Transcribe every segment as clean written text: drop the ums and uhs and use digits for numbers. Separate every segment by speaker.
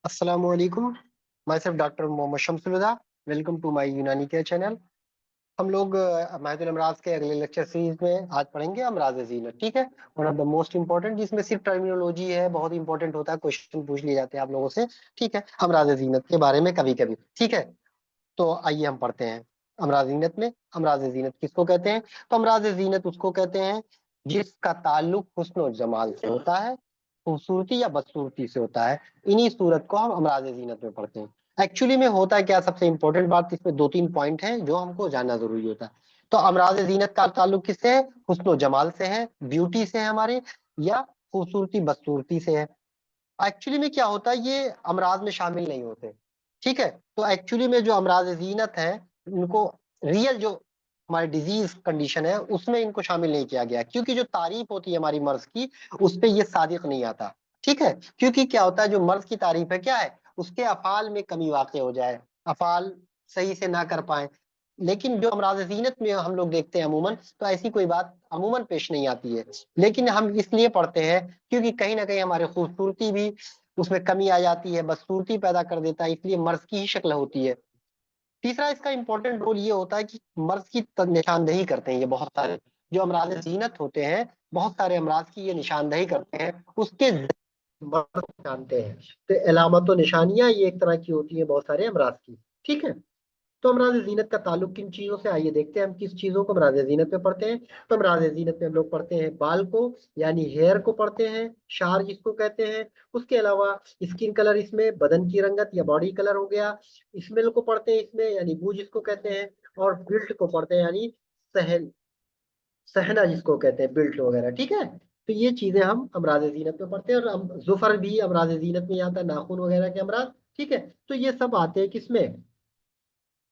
Speaker 1: अस्सलाम वालेकुम। Myself doctor Mohammad Shamsul. Welcome to my Unani care channel. हम लोग महदुल अमराज के अगले लेक्चर सीरीज में आज पढ़ेंगे अमराज ज़ीनत। ठीक है, one of the most important, जिसमें सिर्फ टर्मिनोलॉजी है, बहुत इंपॉर्टेंट होता है, क्वेश्चन पूछ लिए जाते हैं आप लोगों से। ठीक है, अमराज ज़ीनत के बारे में कभी कभी। ठीक है, तो आइए हम पढ़ते हैं। अमराज ज़ीनत में अमराज ज़ीनत किसको कहते हैं? तो अमराज ज़ीनत उसको कहते हैं जिसका ताल्लुक हुस्न और जमाल से होता है, खूबसूरती या बदसूरती से होता है। इन्हीं सूरत को हम अमराज ज़ीनत में पढ़ते हैं। एक्चुअली में होता है क्या, सबसे इंपॉर्टेंट बात इसमें दो तीन पॉइंट हैं जो हमको जानना जरूरी होता है। तो अमराज ज़ीनत का ताल्लुक किससे है? हुस्न और जमाल से है, ब्यूटी से है हमारे, या खूबसूरती बदसूरती से है। एक्चुअली में क्या होता है, ये अमराज में शामिल नहीं होते। ठीक है, तो एक्चुअली में जो अमराज ज़ीनत है, इनको रियल जो हमारी डिजीज कंडीशन है उसमें इनको शामिल नहीं किया गया, क्योंकि जो तारीफ होती है हमारी मर्ज की, उस पे ये सादिक नहीं आता। ठीक है, क्योंकि क्या होता है, जो मर्ज की तारीफ है क्या है, उसके अफाल में कमी वाक़ हो जाए, अफाल सही से ना कर पाए। लेकिन जो अमराज ज़ीनत में हम लोग देखते हैं अमूमन, तो ऐसी कोई बात अमूमन पेश नहीं आती है। लेकिन हम इसलिए पढ़ते हैं क्योंकि कहीं ना कहीं हमारे खूबसूरती भी उसमें कमी आ जाती है, बदसूरती पैदा कर देता है, इसलिए मर्ज की ही शक्ल होती है। तीसरा इसका इंपॉर्टेंट रोल ये होता है कि मर्ज की निशानदेही करते हैं ये बहुत सारे जो अमराज ज़ीनत होते हैं, बहुत सारे अमराज की ये निशानदेही करते हैं, उसके मर्ज जानते हैं। तो अलामत और निशानियां ये एक तरह की होती है बहुत सारे अमराज की। ठीक है, तो अमराज ज़ीनत का ताल्लुक किन चीजों से, आइए देखते हैं हम किस चीजों को अमराज ज़ीनत में पढ़ते हैं। तो अमराज ज़ीनत में हम लोग पढ़ते हैं बाल को, यानी हेयर को पढ़ते हैं, शार जिसको कहते हैं। उसके अलावा स्किन कलर, इसमें बदन की रंगत या बॉडी कलर हो गया। स्मेल को पढ़ते हैं इसमें, यानी बू जिसको कहते हैं। और बिल्ट को पढ़ते हैं, यानी सहन, सहना जिसको कहते हैं, बिल्ट वगैरह। ठीक है, तो ये चीजें हम अमराज ज़ीनत में पढ़ते हैं। और जुफर भी अमराज ज़ीनत में आता है, नाखून वगैरह के अमराज। ठीक है, तो ये सब आते हैं किसमें,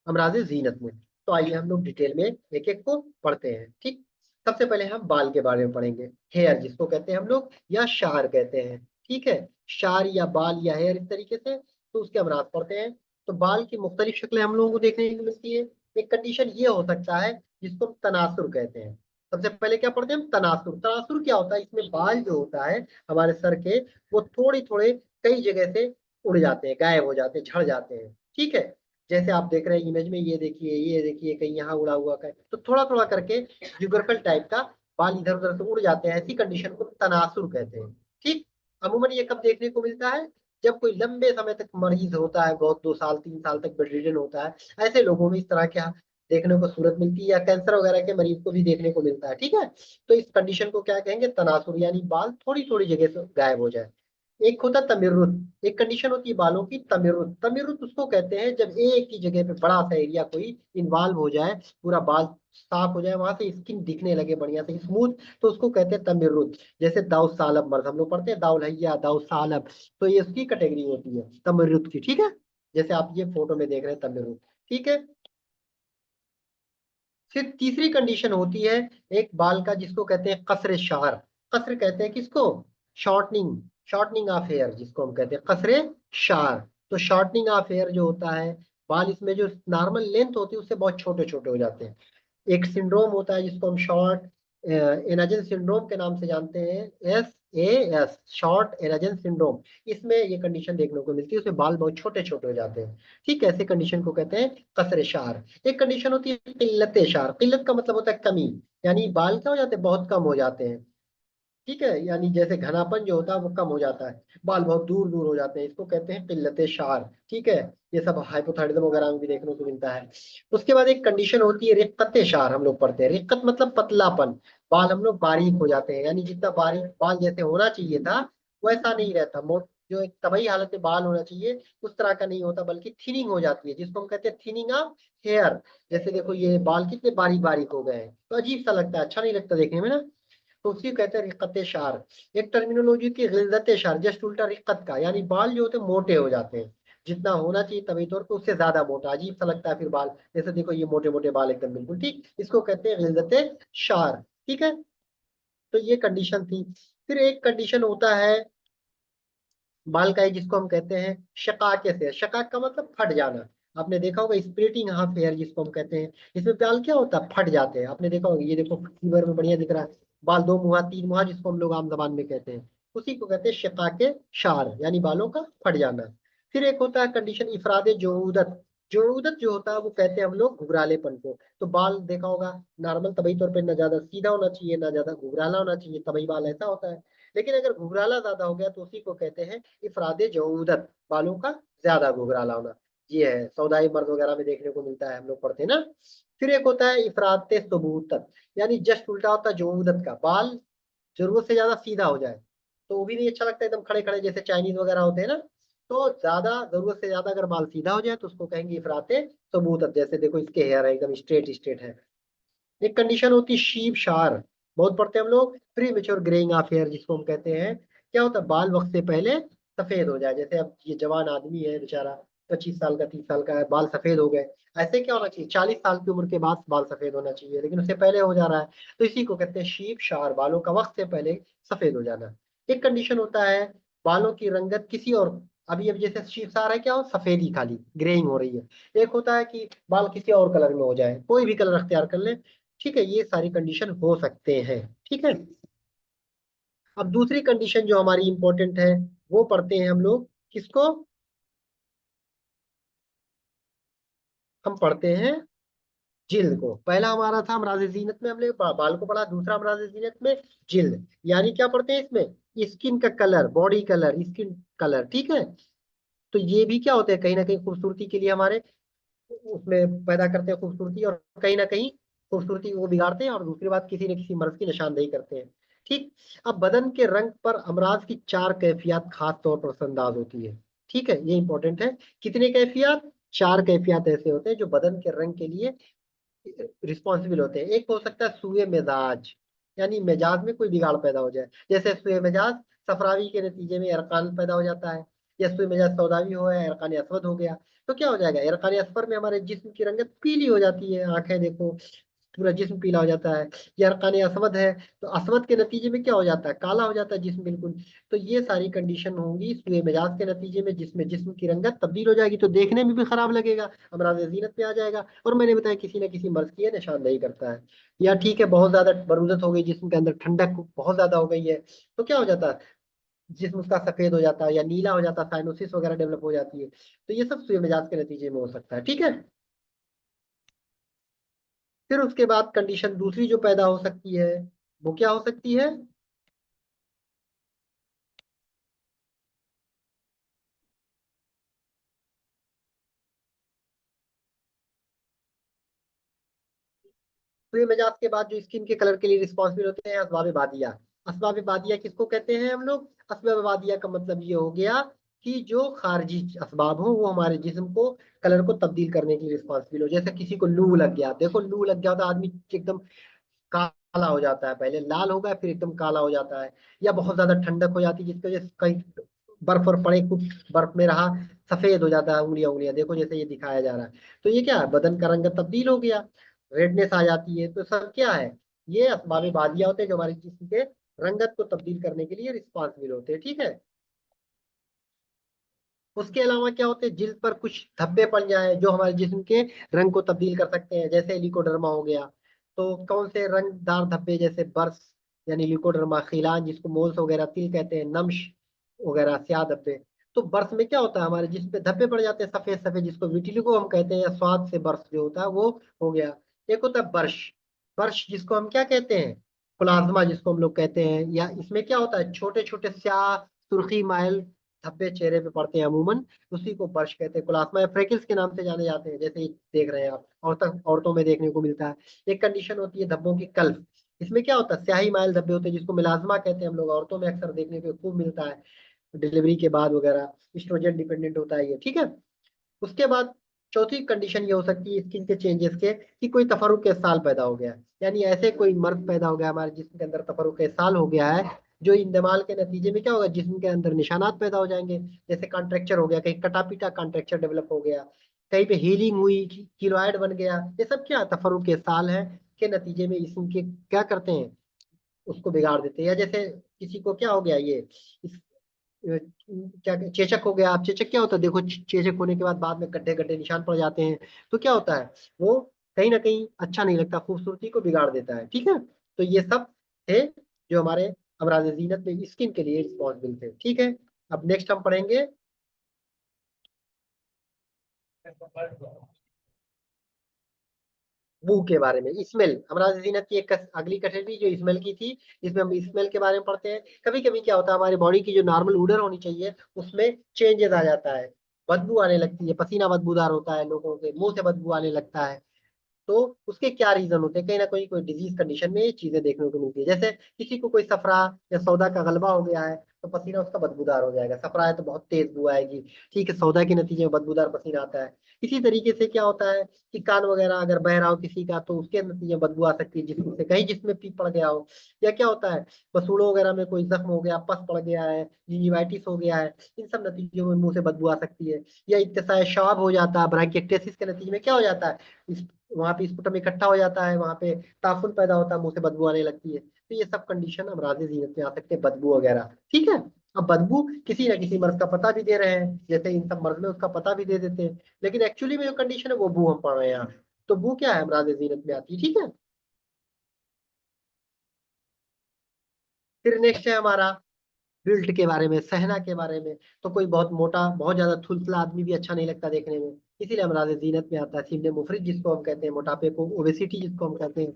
Speaker 1: अमराज ज़ीनत में। तो आइए हम लोग डिटेल में एक एक को पढ़ते हैं। ठीक, सबसे पहले हम बाल के बारे में पढ़ेंगे, हेयर जिसको कहते हैं हम लोग, या शार कहते हैं। ठीक है, शार या बाल या हेयर इस तरीके से, तो उसके अमराज पढ़ते हैं। तो बाल की मुख्तलिफ शक्लें हम लोगों को देखने को मिलती है। एक कंडीशन ये हो सकता है जिसको हम तनासुर कहते हैं। सबसे पहले क्या पढ़ते हैं हम, तनासुर। तनासुर क्या होता है, इसमें बाल जो होता है हमारे सर के, वो थोड़ी थोड़े कई जगह से उड़ जाते हैं, गायब हो जाते हैं, झड़ जाते हैं। ठीक है, जैसे आप देख रहे हैं इमेज में, ये देखिए कहीं यहाँ उड़ा हुआ का, तो थोड़ा थोड़ा करके जुगरफल टाइप का बाल इधर उधर से उड़ जाते हैं, ऐसी कंडीशन को तनासुर कहते हैं। ठीक, अमूमन ये कब देखने को मिलता है, जब कोई लंबे समय तक मरीज होता है, बहुत 2 साल 3 साल तक बेड रिडन होता है, ऐसे लोगों में इस तरह के देखने को सूरत मिलती है। या कैंसर वगैरह के मरीज को भी देखने को मिलता है। ठीक है, तो इस कंडीशन को क्या कहेंगे, तनासुर, यानी बाल थोड़ी थोड़ी जगह से गायब हो जाए। एक होता है तमिरुत, एक कंडीशन होती है बालों की तमिरुत। तमिरुत उसको कहते हैं जब एक ही जगह पे बड़ा सा एरिया कोई इन्वॉल्व हो जाए, पूरा बाल साफ हो जाए, वहां से स्किन दिखने लगे बढ़िया से स्मूथ, तो उसको कहते हैं तमिरुत। जैसे दाऊ सालब मर्द, हम लोग पढ़ते हैं दाउल हैया दाऊ सालब, तो ये उसकी कैटेगरी होती है तमिरुत की। ठीक है, जैसे आप ये फोटो में देख रहे हैं तमिरुत। ठीक है, फिर तीसरी कंडीशन होती है एक बाल का जिसको कहते हैं कसर शार। कसर कहते हैं किसको, शॉर्टनिंग, शॉर्टनिंग ऑफ हेयर जिसको हम कहते हैं कसरे शार। तो शॉर्टनिंग ऑफ हेयर जो होता है, बाल इसमें जो नॉर्मल लेंथ होती है उससे बहुत छोटे छोटे हो जाते हैं। एक सिंड्रोम होता है जिसको हम शॉर्ट एनाजन सिंड्रोम के नाम से जानते हैं, SAS, शॉर्ट एनाजन सिंड्रोम। इसमें ये कंडीशन देखने को मिलती है, उसमें बाल बहुत छोटे छोटे हो जाते हैं। ठीक है, ऐसे कंडीशन को कहते हैं कसर शार। एक कंडीशन होती है किल्लत शार। किल्लत का मतलब होता है कमी, यानी बाल क्या हो जाते हैं, बहुत कम हो जाते हैं। ठीक है, यानी जैसे घनापन जो होता है वो कम हो जाता है, बाल बहुत दूर दूर हो जाते हैं, इसको कहते हैं किल्लत शार। ठीक है, ये सब हाइपोथायरॉयडिज्म वगैरह में भी देखने को मिलता है। उसके बाद एक कंडीशन होती है रिक्कत शार, हम लोग पढ़ते हैं। रिक्कत मतलब पतलापन, बाल हम लोग बारीक हो जाते हैं, यानी जितना बारीक बाल जैसे होना चाहिए था वैसा नहीं रहता। जो एक तबई हालत में बाल होना चाहिए उस तरह का नहीं होता, बल्कि थिनिंग हो जाती है, जिसको हम कहते हैं थिनिंग ऑफ हेयर। जैसे देखो ये बाल कितने बारीक बारीक हो गए हैं, तो अजीब सा लगता है, अच्छा नहीं लगता देखने में ना, तो उसी को कहते हैं रिक्कत शार। एक टर्मिनोलॉजी की गिल्दत शार, जस्ट उल्टा रिक्कत का, यानी बाल जो होते हैं मोटे हो जाते हैं, जितना होना चाहिए तभी तौर पर उससे ज्यादा मोटा, अजीब सा लगता है फिर बाल, जैसे देखो ये मोटे मोटे बाल एकदम बिल्कुल। ठीक, इसको कहते हैं गिल्दत शार। ठीक है, तो ये कंडीशन थी। फिर एक कंडीशन होता है बाल का, जिसको हम कहते हैं शकाके से। शकाक का मतलब फट जाना। आपने देखा होगा स्प्लिटिंग हाफ हेयर जिसको हम कहते हैं, इसमें बाल क्या होता है, फट जाते हैं। आपने देखा होगा, ये देखो फीवर में बढ़िया दिख रहा है, बाल दो मुहा तीन मुहा जिसको हम लोग आम जबान में कहते हैं, उसी को कहते हैं शिकाके शार, यानी बालों का फट जाना। फिर एक होता है कंडीशन इफरादे जोऊदत। जोऊदत जो होता है वो कहते हैं हम लोग घुघरालेपन को। तो बाल देखा होगा नॉर्मल तभी तौर पे ना ज्यादा सीधा होना चाहिए ना ज्यादा घुघराला होना चाहिए, तभी बाल ऐसा होता है। लेकिन अगर घुघराला ज्यादा हो गया तो उसी को कहते हैं इफरादे जोऊदत, बालों का ज्यादा घुघराला होना। ये है सौदाई मर्द वगैरह में देखने को मिलता है, हम लोग पढ़ते हैं ना। फिर एक होता है इफराते सबूतत, यानी जस्ट उल्टा होता है जोऊदत का, बाल जरूरत से ज्यादा सीधा हो जाए तो वो भी नहीं अच्छा लगता, एकदम खड़े खड़े जैसे चाइनीज वगैरह होते हैं ना। तो ज्यादा जरूरत से ज्यादा अगर बाल सीधा हो जाए तो उसको कहेंगे इफराते सबूतत, जैसे देखो इसके हेयर है एकदम स्ट्रेट स्ट्रेट है। एक कंडीशन होती है शीप शार, बहुत पढ़ते हैं हम लोग, premature greying of hair जिसको हम कहते हैं। क्या होता है बाल वक्त से पहले सफेद हो जाए, जैसे अब ये जवान आदमी है बेचारा, 25 साल का 30 साल का है, बाल सफेद हो गए। ऐसे क्या होना चाहिए 40 साल की उम्र के बाद बाल सफेद होना चाहिए, लेकिन उससे पहले हो जा रहा है। तो इसी को कहते हैं शीप शार, बालों का वक्त से पहले सफेद हो जाना। एक कंडीशन होता है बालों की रंगत किसी और, अभी अब जैसे शीप शार है क्या हो सफेदी खाली ग्रेइंग हो रही है। एक होता है कि बाल किसी और कलर में हो जाए, कोई भी कलर अख्तियार कर ले, ठीक है, ये सारी कंडीशन हो सकते हैं। ठीक है, अब दूसरी कंडीशन जो हमारी इंपॉर्टेंट है वो पढ़ते हैं हम लोग, किसको हम पढ़ते हैं जिल्द को। पहला हमारा था अमराज जीनत में हमने बाल को पढ़ा, दूसरा अमराज जीनत में जिल्द, यानी क्या पढ़ते हैं इसमें स्किन का colour, body colour, skin colour. ठीक है, तो ये भी क्या होते हैं कहीं ना कहीं खूबसूरती के लिए हमारे उसमें पैदा करते हैं खूबसूरती, और कहीं ना कहीं खूबसूरती वो बिगाड़ते हैं, और दूसरी बात किसी न किसी मर्ज की निशानदेही करते हैं। ठीक, अब बदन के रंग पर अमराज की 4 कैफियत खास तौर पर असरअंदाज होती है। ठीक है, ये इंपॉर्टेंट है। कितने कैफियत, 4 कैफियत ऐसे होते हैं जो बदन के रंग के लिए रिस्पॉन्सिबल होते हैं। एक हो सकता है सुए मिजाज, यानी मिजाज में कोई बिगाड़ पैदा हो जाए, जैसे सुए मिजाज सफरावी के नतीजे में अरकान पैदा हो जाता है, या सुए मिजाज सौदावी हो है अरकान असवद हो गया। तो क्या हो जाएगा अरकान असफर में हमारे जिस्म की रंगत पीली हो जाती है, आंखें देखो पूरा जिस्म पीला हो जाता है। या अरकान असवद है तो असवद के नतीजे में क्या हो जाता है काला हो जाता है जिस्म बिल्कुल। तो ये सारी कंडीशन होंगी सुए मिजाज के नतीजे में, जिसमें जिस्म की रंगत तब्दील हो जाएगी तो देखने में भी खराब लगेगा, अमराज जीनत पे आ जाएगा। और मैंने बताया किसी ना किसी मर्ज की ये निशानदेही करता है। या ठीक है बहुत ज्यादा बरूदत हो गई जिस्म के अंदर, ठंडक बहुत ज्यादा हो गई है, तो क्या हो जाता है जिस्म उसका सफेद हो जाता है या नीला हो जाता है, साइनोसिस वगैरह डेवलप हो जाती है। तो ये सब सुए मिजाज के नतीजे में हो सकता है। ठीक है, फिर उसके बाद कंडीशन दूसरी जो पैदा हो सकती है वो क्या हो सकती है, सूर्य मिजाज के बाद जो स्किन के कलर के लिए रिस्पॉन्सिबल होते हैं असबाब बादिया। असबाब बादिया किसको कहते हैं हम लोग, असबाब बादिया का मतलब ये हो गया कि जो खारजी असबाब हो वो हमारे जिस्म को कलर को तब्दील करने के लिए रिस्पॉन्सिबल हो। जैसे किसी को लू लग गया, देखो लू लग गया तो आदमी एकदम काला हो जाता है, पहले लाल होगा फिर एकदम काला हो जाता है। या बहुत ज्यादा ठंडक हो जाती है जिसकी वजह से कहीं बर्फ और पड़े कुछ बर्फ में रहा सफेद हो जाता है उंगलियां उंगलियां, देखो जैसे ये दिखाया जा रहा है। तो ये क्या है बदन का रंग तब्दील हो गया, रेडनेस आ जाती है। तो सब क्या है ये असबाब बादिया होते हैं जो हमारे जिस्म के रंगत को तब्दील करने के लिए रिस्पॉन्सिबल होते हैं। ठीक है, उसके अलावा क्या होते हैं जिल्द पर कुछ धब्बे पड़ जाए जो हमारे जिस्म के रंग को तब्दील कर सकते हैं, जैसे लिकोडर्मा हो गया। तो कौन से रंगदार धब्बे, जैसे बर्स यानी लिकोडर्मा, खिलान जिसको मोल्स वगैरह, तिल कहते हैं, नम्श वगैरह स्याह धब्बे। तो बर्स में क्या होता है हमारे जिस्म पे धब्बे पड़ जाते हैं सफेद सफेद, जिसको विटिलिगो हम कहते हैं, या स्वाद से बर्स जो होता है वो हो गया। एक होता है बर्श, बर्श जिसको हम क्या कहते हैं प्लाज्मा जिसको हम लोग कहते हैं। या इसमें क्या होता है छोटे छोटे स्याह सुर्खी माइल धब्बे चेहरे पे पड़ते हैं अमूमन, उसी को बर्श कहते हैं। कोलास्मा या फ्रेकल्स के नाम से जाने जाते हैं, जैसे ये देख रहे हैं आप औरतों में देखने को मिलता है। एक कंडीशन होती है धब्बों की कल्फ, इसमें क्या होता है स्याही माइल धब्बे होते हैं जिसको मिलाजमा कहते हैं हम लोग, औरतों में अक्सर देखने को खूब मिलता है डिलीवरी के बाद वगैरह, एस्ट्रोजन डिपेंडेंट होता है ये। ठीक है, उसके बाद चौथी कंडीशन ये हो सकती है स्किन के चेंजेस के, कि कोई तफरुक के साल पैदा हो गया है, यानी ऐसे कोई मर्द पैदा हो गया हमारे जिस्म के अंदर तफरुक के साल हो गया है, जो इंदमाल के नतीजे में क्या होगा जिस्म के अंदर निशानात पैदा हो जाएंगे, जैसे कॉन्ट्रेक्चर हो गया, कहीं कटापीटा कॉन्ट्रेक्चर डेवलप हो गया, कहीं पे हीलिंग हुई, कीलोइड बन गया। ये सब क्या तफरुक के साल है के नतीजे में जिस्म के क्या करते हैं उसको बिगाड़ देते हैं। या जैसे किसी को क्या हो गया ये क्या चेचक हो गया, आप चेचक क्या होता है देखो, चेचक होने के बाद में गड्ढे गड्ढे निशान पड़ जाते हैं। तो क्या होता है वो कहीं ना कहीं अच्छा नहीं लगता, खूबसूरती को बिगाड़ देता है। ठीक है, तो ये सब थे जो हमारे अमराज जीनत में स्किन के लिए रिस्पॉन्सिबल थे। ठीक है, अब नेक्स्ट हम पढ़ेंगे बू के बारे में, स्मेल। अमराज जीनत की एक अगली कैटेगरी जो स्मेल की थी, इसमें हम स्मेल के बारे में पढ़ते हैं। कभी कभी क्या होता है, हमारी बॉडी की जो नॉर्मल ओडर होनी चाहिए उसमें चेंजेस आ जाता है, बदबू आने लगती है, पसीना बदबूदार होता है, लोगों के मुंह से बदबू आने लगता है। तो उसके क्या रीजन होते हैं, कहीं ना कहीं कोई डिजीज कंडीशन में ये चीजें देखने को मिलती है। जैसे किसी को कोई सफरा या सौदा का गलबा हो गया है तो पसीना उसका बदबूदार हो जाएगा, सफरा है तो बहुत तेज बू आएगी। ठीक है, सौदा के नतीजे में बदबूदार पसीना आता है। इसी तरीके से क्या होता है कि कान वगैरह अगर बह रहा हो किसी का तो उसके नतीजे में बदबू आ सकती है, जिससे कहीं जिसमें पीप पड़ गया हो। या क्या होता है, मसूड़ों वगैरह में कोई जख्म हो गया, पस पड़ गया है, जिंजिवाइटिस हो गया है, इन सब नतीजों में मुंह से बदबू आ सकती है। या इत्तेसाय शाब हो जाता है, ब्रांकिएक्टेसिस के नतीजे में क्या हो जाता है, वहां पे स्पुटम इकट्ठा हो जाता है, वहां पे ताफुन पैदा होता है, मुंह से बदबू आने लगती है। तो ये सब कंडीशन अमराज जीनत में आ सकते हैं, बदबू वगैरह। ठीक है, अब बदबू किसी ना किसी मर्ज का पता भी दे रहे हैं, जैसे इन सब मर्ज में उसका पता भी दे देते हैं, लेकिन एक्चुअली में जो कंडीशन है वो बू हम पढ़ रहे हैं यहाँ। तो बू क्या है, अमराज जीनत में आती है। ठीक है, फिर नेक्स्ट है हमारा बिल्ट के बारे में, सहना के बारे में। तो कोई बहुत मोटा, बहुत ज्यादा थुलथुला आदमी भी अच्छा नहीं लगता देखने में, इसीलिए अमराज जीनत में आता है सिमने मुफरित, जिसको हम कहते हैं, मोटापे को ओबेसिटी जिसको हम कहते हैं।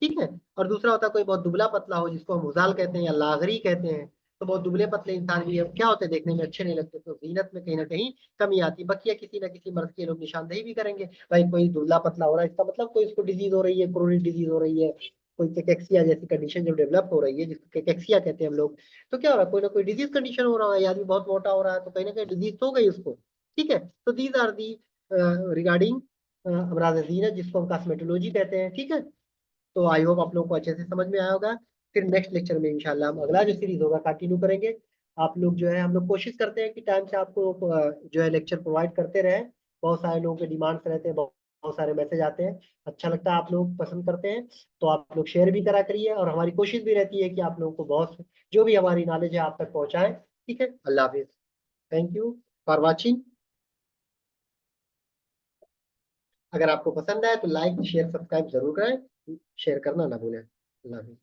Speaker 1: ठीक है, और दूसरा होता है कोई बहुत दुबला पतला हो, जिसको हम हुजाल कहते हैं या लागरी कहते हैं। तो बहुत दुबले पतले इंसान भी क्या होते हैं, देखने में अच्छे नहीं लगते, तो जीनत में कहीं ना कहीं कमी आती है। बाकी किसी ना किसी मर्ज के लोग निशानदेही भी करेंगे, भाई कोई दुबला पतला हो रहा है, इसका मतलब कोई इसको डिजीज हो रही है, क्रोनिक डिजीज हो रही है, कोई केकेक्सिया जैसी कंडीशन जब डेवलप हो रही है, जिसको केकेक्सिया कहते हैं हम लोग। तो क्या हो रहा है, कोई ना कोई डिजीज कंडीशन हो रहा है, या आदमी बहुत मोटा हो रहा है तो कहीं ना कहीं डिजीज तो हो गई उसको। ठीक है, तो दीज आर दी रिगार्डिंग अमराज जीनत, जिसको हम कॉस्मेटोलॉजी कहते हैं। ठीक है, तो आई होप आप लोगों को अच्छे से समझ में आया होगा। फिर नेक्स्ट लेक्चर में इंशाल्लाह हम अगला जो सीरीज होगा कंटिन्यू करेंगे। आप लोग जो है, हम लोग कोशिश करते हैं कि टाइम से आपको जो है लेक्चर प्रोवाइड करते रहें। बहुत सारे लोगों के डिमांड्स रहते हैं, बहुत बहुत सारे मैसेज आते हैं, अच्छा लगता है, आप लोग पसंद करते हैं। तो आप लोग शेयर भी करा करिए, और हमारी कोशिश भी रहती है कि आप लोगों को बहुत जो भी हमारी नॉलेज है आप तक पहुंचाएं। ठीक है, अल्लाह हाफिज। Thank you for watching. अगर आपको पसंद आए तो लाइक शेयर सब्सक्राइब जरूर करें, शेयर करना ना भूलें। अल्लाह हाफिज।